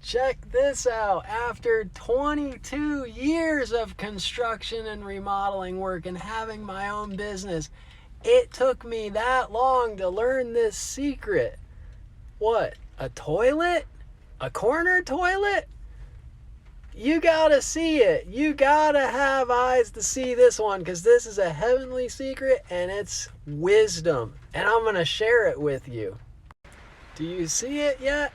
Check this out. After 22 years of construction and remodeling work and having my own business, it took me that long to learn this secret. What? A toilet? A corner toilet? You gotta see it. You gotta have eyes to see this one, because this is a heavenly secret and it's wisdom. And I'm gonna share it with you. Do you see it yet?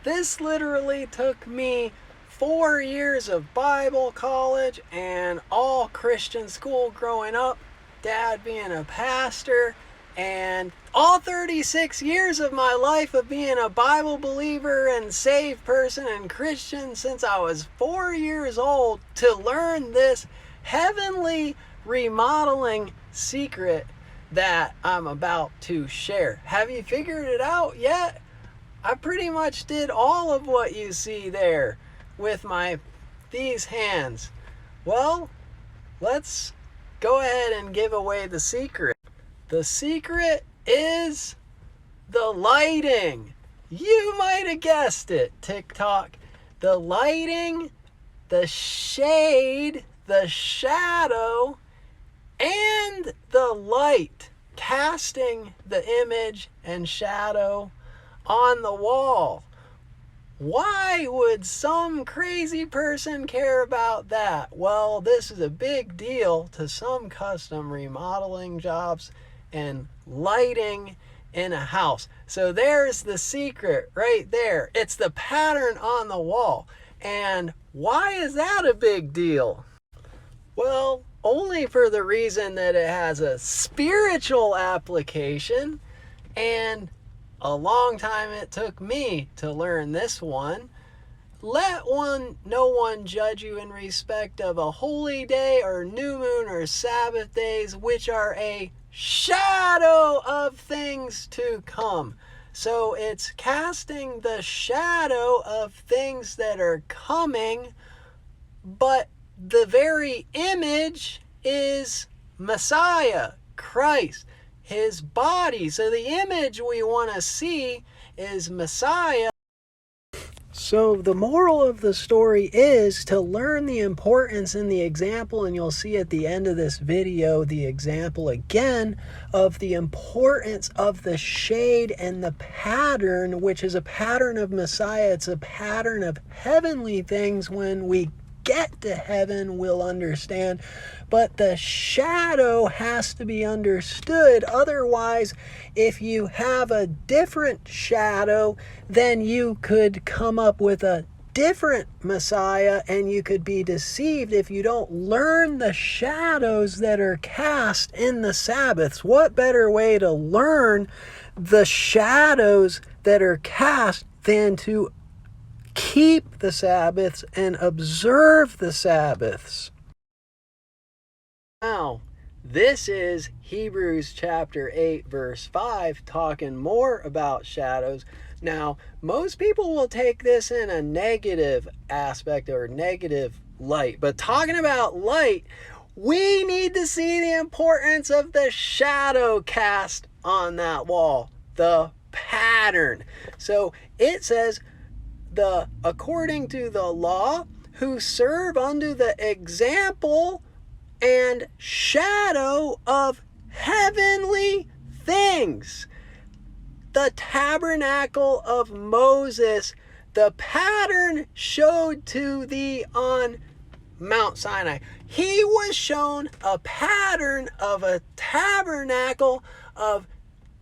This literally took me 4 years of Bible college and all Christian school growing up, Dad being a pastor, and all 36 years of my life of being a Bible believer and saved person and Christian since I was 4 years old to learn this heavenly remodeling secret that I'm about to share. Have you figured it out yet? I pretty much did all of what you see there with these hands. Well, let's go ahead and give away the secret. The secret is the lighting. You might have guessed it, TikTok. The lighting, the shade, the shadow, and the light casting the image and shadow on the wall. Why would some crazy person care about that? Well, this is a big deal to some custom remodeling jobs and lighting in a house. So there's the secret right there. It's the pattern on the wall. And why is that a big deal? Well, only for the reason that it has a spiritual application, and a long time it took me to learn this one. Let no one judge you in respect of a holy day or new moon or Sabbath days, which are a shadow of things to come. So it's casting the shadow of things that are coming, but the very image is Messiah, Christ, his body. So the image we want to see is Messiah. So the moral of the story is to learn the importance in the example, and you'll see at the end of this video the example again of the importance of the shade and the pattern, which is a pattern of Messiah. It's a pattern of heavenly things. When we get to heaven, we'll understand. But the shadow has to be understood. Otherwise, if you have a different shadow, then you could come up with a different Messiah, and you could be deceived if you don't learn the shadows that are cast in the Sabbaths. What better way to learn the shadows that are cast than to keep the Sabbaths and observe the Sabbaths? Now, this is Hebrews chapter 8, verse 5, talking more about shadows. Now, most people will take this in a negative aspect or negative light, but talking about light, we need to see the importance of the shadow cast on that wall, the pattern. So it says, according to the law, who serve unto the example and shadow of heavenly things. The tabernacle of Moses, the pattern showed to thee on Mount Sinai. He was shown a pattern of a tabernacle of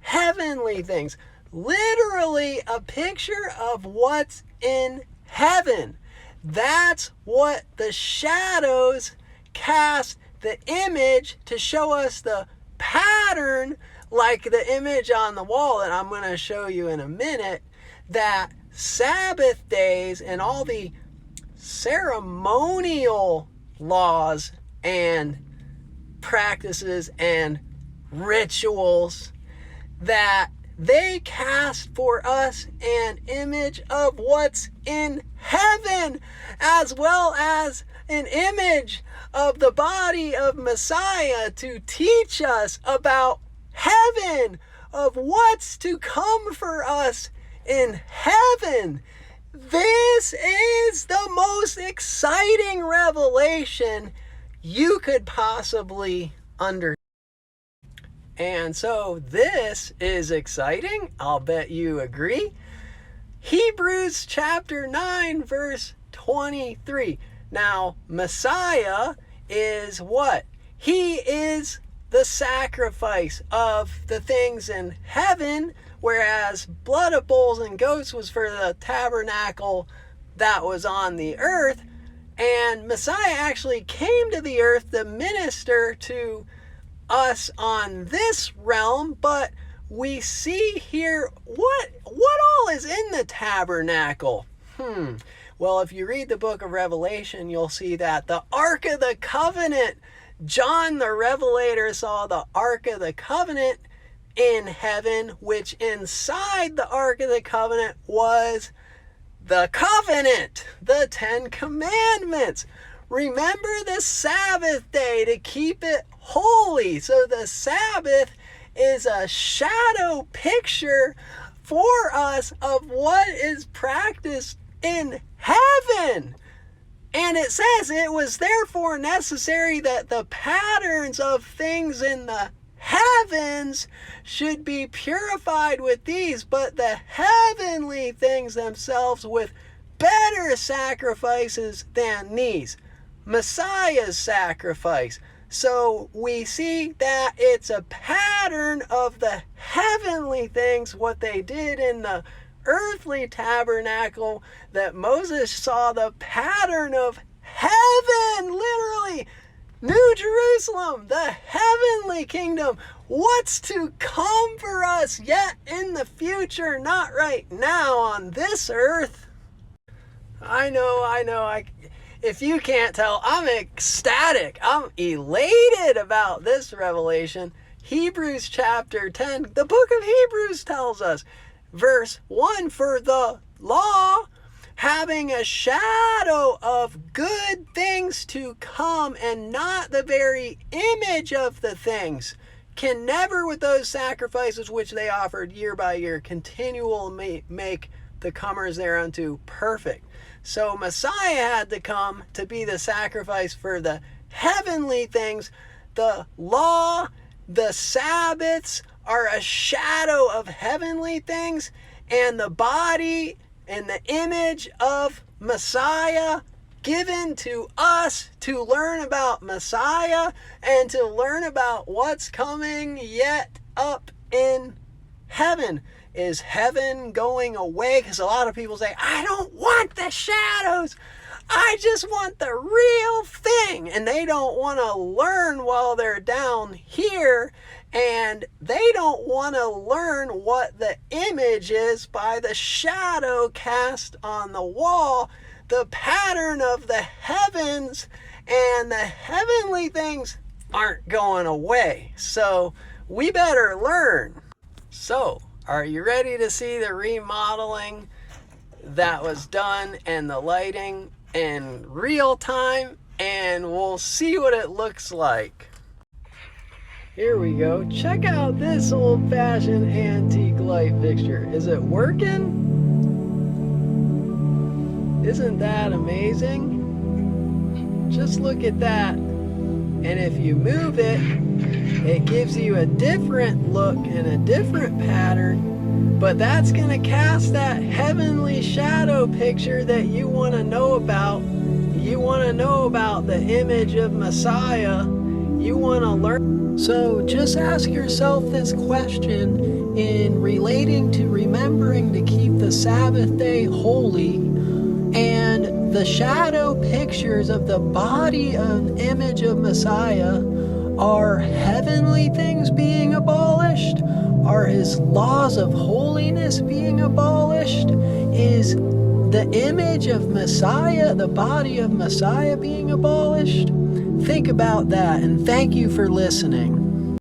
heavenly things. Literally a picture of what's in heaven. That's what the shadows cast the image to show us the pattern, like the image on the wall that I'm going to show you in a minute, that Sabbath days and all the ceremonial laws and practices and rituals, that they cast for us an image of what's in heaven, as well as an image of the body of Messiah to teach us about heaven, of what's to come for us in heaven. This is the most exciting revelation you could possibly understand. And so this is exciting. I'll bet you agree. Hebrews chapter 9, verse 23. Now, Messiah is what? He is the sacrifice of the things in heaven, whereas blood of bulls and goats was for the tabernacle that was on the earth. And Messiah actually came to the earth to minister to us on this realm, but we see here what all is in the tabernacle. Well, if you read the book of Revelation, you'll see that the Ark of the Covenant, John the Revelator saw the Ark of the Covenant in heaven, which inside the Ark of the Covenant was the covenant, the 10 Commandments. Remember the Sabbath day to keep it holy. So the Sabbath is a shadow picture for us of what is practiced in heaven. And it says it was therefore necessary that the patterns of things in the heavens should be purified with these, but the heavenly things themselves with better sacrifices than these. Messiah's sacrifice. So we see that it's a pattern of the heavenly things, what they did in the earthly tabernacle, that Moses saw the pattern of heaven, literally. New Jerusalem, the heavenly kingdom, what's to come for us yet in the future, not right now on this earth. I know. If you can't tell, I'm ecstatic. I'm elated about this revelation. Hebrews chapter 10, the book of Hebrews tells us, verse 1, for the law, having a shadow of good things to come and not the very image of the things, can never with those sacrifices which they offered year by year continually make the comers thereunto perfect. So Messiah had to come to be the sacrifice for the heavenly things. The law, the Sabbaths are a shadow of heavenly things, and the body and the image of Messiah given to us to learn about Messiah and to learn about what's coming yet up in heaven. Is heaven going away? Because a lot of people say, I don't want the shadows. I just want the real thing. And they don't want to learn while they're down here. And they don't want to learn what the image is by the shadow cast on the wall, the pattern of the heavens, and the heavenly things aren't going away. So we better learn. So, are you ready to see the remodeling that was done and the lighting in real time? And we'll see what it looks like. Here we go. Check out this old-fashioned antique light fixture. Is it working? Isn't that amazing? Just look at that. And if you move it, it gives you a different look and a different pattern, but that's going to cast that heavenly shadow picture that you want to know about. You want to know about the image of Messiah. You want to learn. So just ask yourself this question in relating to remembering to keep the Sabbath day holy, and the shadow pictures of the body and image of Messiah. Are heavenly things being abolished? Are his laws of holiness being abolished? Is the image of Messiah, the body of Messiah, being abolished? Think about that, and thank you for listening.